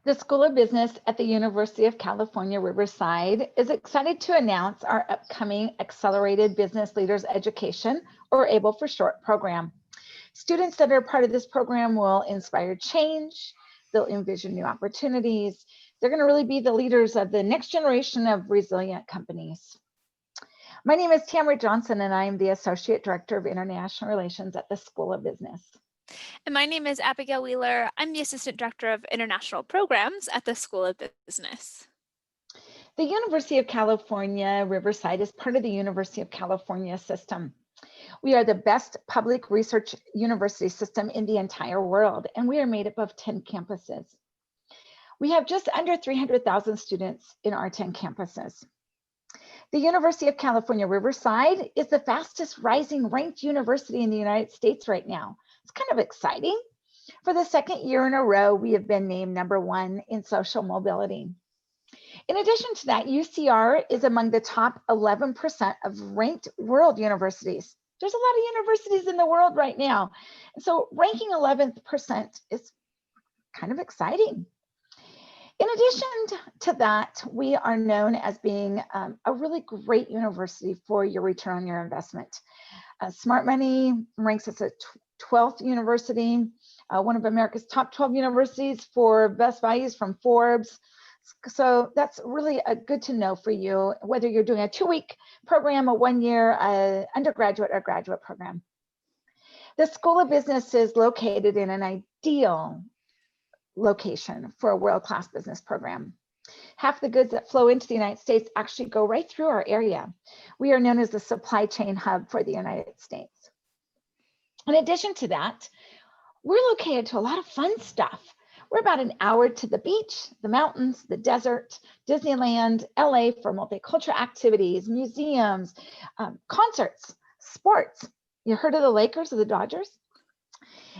The School of Business at the University of California, Riverside is excited to announce our upcoming Accelerated Business Leaders Education, or ABLE for short, program. Students that are part of this program will inspire change, they'll envision new opportunities, they're going to really be the leaders of the next generation of resilient companies. My name is Tamara Johnson, and I am the Associate Director of International Relations at the School of Business. And my name is Abigail Wheeler. I'm the Assistant Director of International Programs at the School of Business. The University of California, Riverside is part of the University of California system. We are the best public research university system in the entire world, and we are made up of 10 campuses. We have just under 300,000 students in our 10 campuses. The University of California, Riverside is the fastest rising ranked university in the United States right now. It's kind of exciting. For the second year in a row, we have been named #1 in social mobility. In addition to that, UCR is among the top 11% of ranked world universities. There's a lot of universities in the world right now. And so ranking 11% is kind of exciting. In addition to that, we are known as being a really great university for your return on your investment. Smart Money ranks us a 12th university, one of America's top 12 universities for best values from Forbes. So that's really good to know for you, whether you're doing a 2-week program, a 1-year undergraduate or graduate program. The School of Business is located in an ideal location for a world-class business program. Half the goods that flow into the United States actually go right through our area. We are known as the supply chain hub for the United States. In addition to that, we're located to a lot of fun stuff. We're about an hour to the beach, the mountains, the desert, Disneyland, LA for multicultural activities, museums, concerts, sports. You heard of the Lakers or the Dodgers?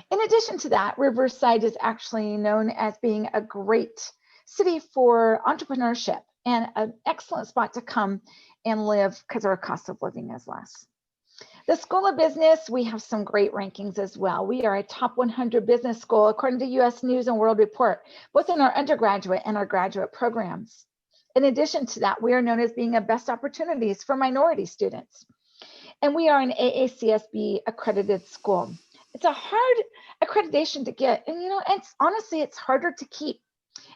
In addition to that, Riverside is actually known as being a great city for entrepreneurship and an excellent spot to come and live because our cost of living is less. The School of Business, we have some great rankings as well. We are a top 100 business school according to US News and World Report, both in our undergraduate and our graduate programs. In addition to that, we are known as being a best opportunities for minority students. And we are an AACSB accredited school. It's a hard accreditation to get, and it's honestly, it's harder to keep.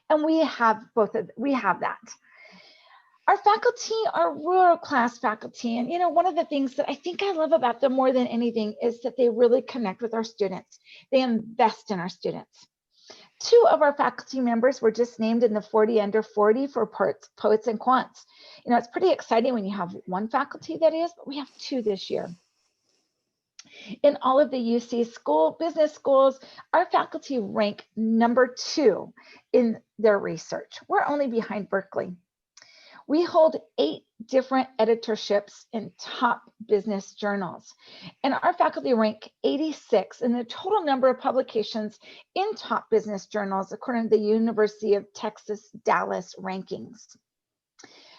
And we have that. Our faculty are world-class faculty. And one of the things that I think I love about them more than anything is that they really connect with our students. They invest in our students. 2 of our faculty members were just named in the 40 under 40 for poets and quants. It's pretty exciting when you have 1 faculty that is, but we have 2 this year. In all of the UC business schools, our faculty rank #2 in their research. We're only behind Berkeley. We hold 8 different editorships in top business journals, and our faculty rank 86 in the total number of publications in top business journals, according to the University of Texas Dallas rankings.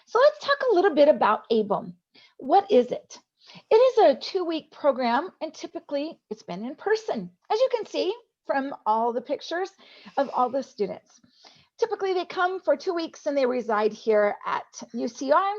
So let's talk a little bit about ABLE. What is it? It is a 2-week program, and typically it's been in person, as you can see from all the pictures of all the students. Typically they come for 2 weeks and they reside here at UCR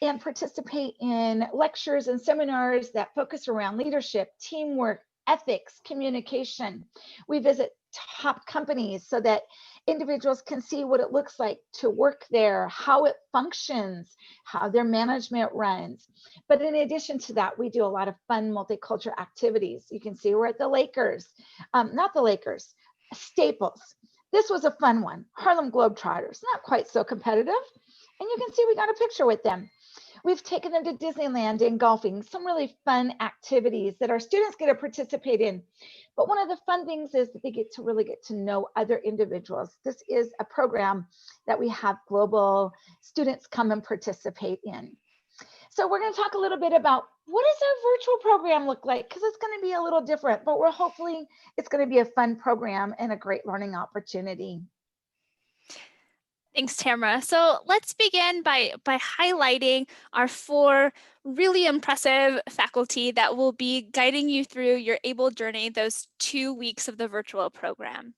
and participate in lectures and seminars that focus around leadership, teamwork, ethics, communication. We visit top companies so that individuals can see what it looks like to work there, how it functions, how their management runs. But in addition to that, we do a lot of fun multicultural activities. You can see we're at the Lakers, not the Lakers, Staples. This was a fun one, Harlem Globetrotters, not quite so competitive. And you can see we got a picture with them. We've taken them to Disneyland and golfing, some really fun activities that our students get to participate in. But one of the fun things is that they get to know other individuals. This is a program that we have global students come and participate in. So we're going to talk a little bit about what does our virtual program look like, because it's going to be a little different, but hopefully it's going to be a fun program and a great learning opportunity. Thanks, Tamara. So let's begin by highlighting our 4 really impressive faculty that will be guiding you through your ABLE journey those 2 weeks of the virtual program.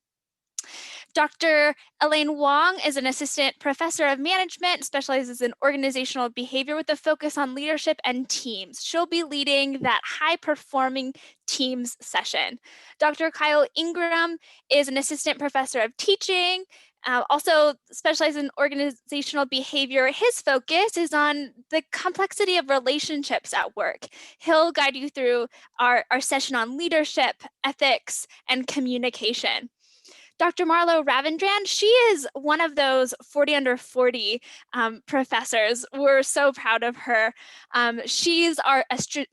Dr. Elaine Wong is an assistant professor of management, specializes in organizational behavior with a focus on leadership and teams. She'll be leading that high-performing teams session. Dr. Kyle Ingram is an assistant professor of teaching, also specializes in organizational behavior. His focus is on the complexity of relationships at work. He'll guide you through our session on leadership, ethics, and communication. Dr. Marlo Ravindran, she is one of those 40 under 40 professors. We're so proud of her. She's a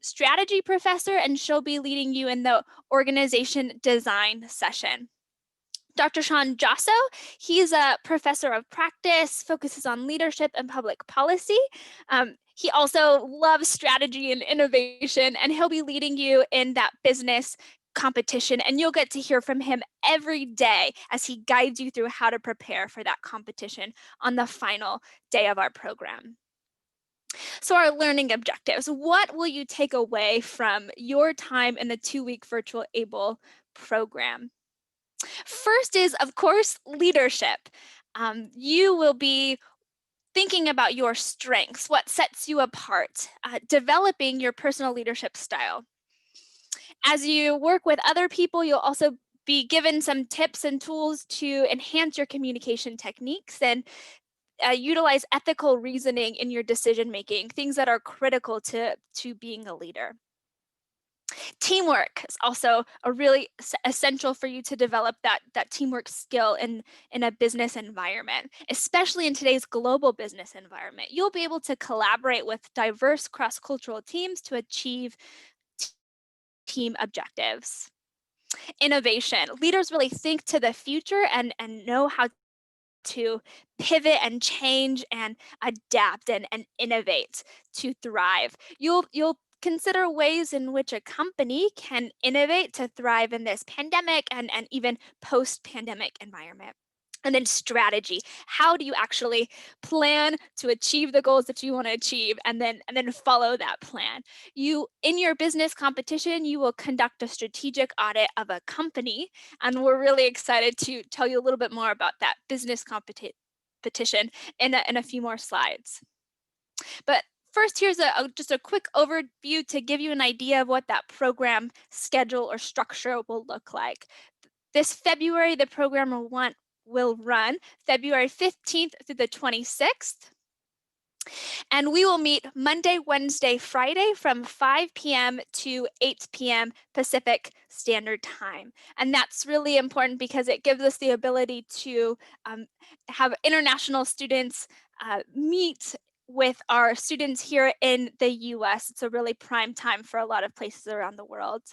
strategy professor, and she'll be leading you in the organization design session. Dr. Sean Josso, he's a professor of practice, focuses on leadership and public policy. He also loves strategy and innovation, and he'll be leading you in that business competition, and you'll get to hear from him every day as he guides you through how to prepare for that competition on the final day of our program. So our learning objectives, what will you take away from your time in the 2-week virtual ABLE program? First is, of course, leadership. You will be thinking about your strengths, what sets you apart, developing your personal leadership style. As you work with other people, you'll also be given some tips and tools to enhance your communication techniques and utilize ethical reasoning in your decision making, things that are critical to being a leader. Teamwork is also a really essential for you to develop that teamwork skill in a business environment, especially in today's global business environment. You'll be able to collaborate with diverse cross-cultural teams to achieve team objectives. Innovation. Leaders really think to the future and know how to pivot and change and adapt and innovate to thrive. You'll consider ways in which a company can innovate to thrive in this pandemic and even post-pandemic environment. And then strategy. How do you actually plan to achieve the goals that you want to achieve and then follow that plan? In your business competition, you will conduct a strategic audit of a company, and we're really excited to tell you a little bit more about that business competition in a few more slides. But first, here's just a quick overview to give you an idea of what that program schedule or structure will look like. This February, the program will run February 15th through the 26th. And we will meet Monday, Wednesday, Friday from 5 p.m. to 8 p.m. Pacific Standard Time. And that's really important because it gives us the ability to have international students meet with our students here in the US. It's a really prime time for a lot of places around the world.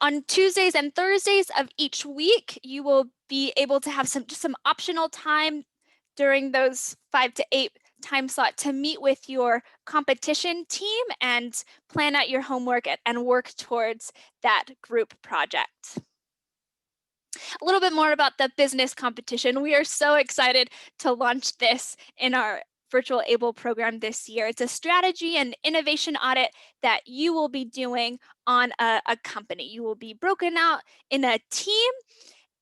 On Tuesdays and Thursdays of each week, you will be able to have some optional time during those 5 to 8 time slot to meet with your competition team and plan out your homework and work towards that group project. A little bit more about the business competition. We are so excited to launch this in our virtual ABLE program this year. It's a strategy and innovation audit that you will be doing on a company. You will be broken out in a team,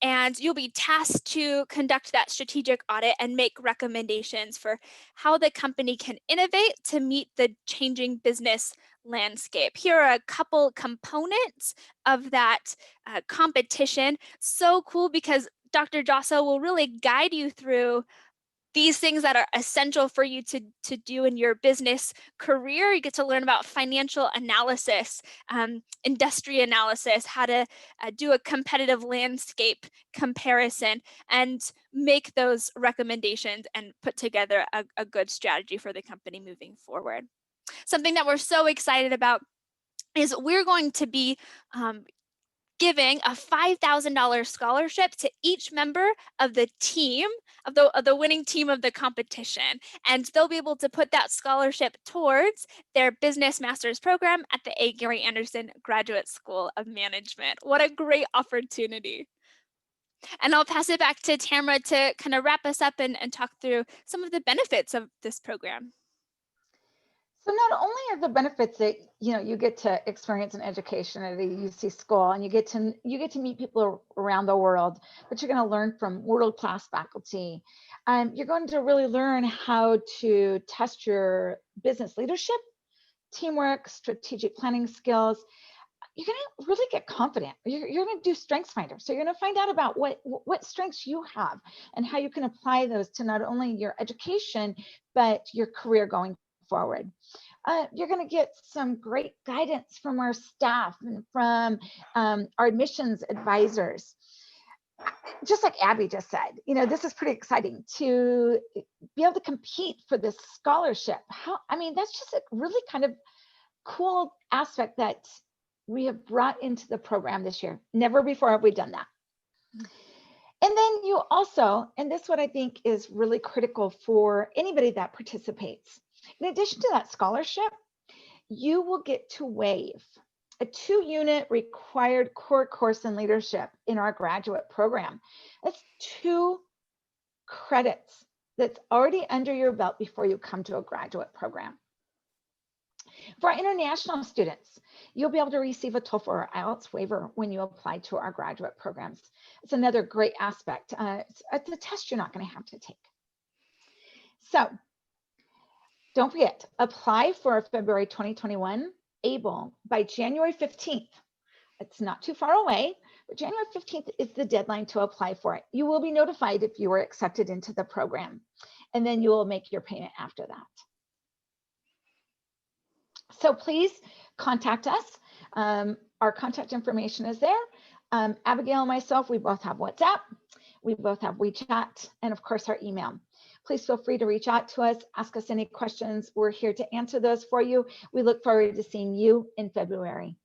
and you'll be tasked to conduct that strategic audit and make recommendations for how the company can innovate to meet the changing business landscape. Here are a couple components of that competition. So cool because Dr. Josso will really guide you through these things that are essential for you to do in your business career. You get to learn about financial analysis, industry analysis, how to do a competitive landscape comparison and make those recommendations and put together a good strategy for the company moving forward. Something that we're so excited about is we're going to be giving a $5,000 scholarship to each member of the team, of the winning team of the competition. And they'll be able to put that scholarship towards their business master's program at the A. Gary Anderson Graduate School of Management. What a great opportunity. And I'll pass it back to Tamara to kind of wrap us up and talk through some of the benefits of this program. So not only are the benefits that you get to experience an education at a UC school, and you get to meet people around the world, but you're going to learn from world-class faculty. You're going to really learn how to test your business leadership, teamwork, strategic planning skills. You're going to really get confident. You're going to do strengths finder. So you're going to find out about what strengths you have and how you can apply those to not only your education, but your career going forward. You're going to get some great guidance from our staff and from our admissions advisors. Just like Abby just said, this is pretty exciting to be able to compete for this scholarship. That's just a really kind of cool aspect that we have brought into the program this year. Never before have we done that. And then you also, and this is what I think is really critical for anybody that participates, in addition to that scholarship, you will get to waive a 2-unit required core course in leadership in our graduate program. That's 2 credits that's already under your belt before you come to a graduate program. For our international students, you'll be able to receive a TOEFL or IELTS waiver when you apply to our graduate programs. It's another great aspect. It's a test you're not going to have to take. So don't forget, apply for February 2021 ABLE by January 15th. It's not too far away, but January 15th is the deadline to apply for it. You will be notified if you were accepted into the program, and then you will make your payment after that. So please contact us. Our contact information is there. Abigail and myself, we both have WhatsApp. We both have WeChat, and of course our email. Please feel free to reach out to us, ask us any questions. We're here to answer those for you. We look forward to seeing you in February.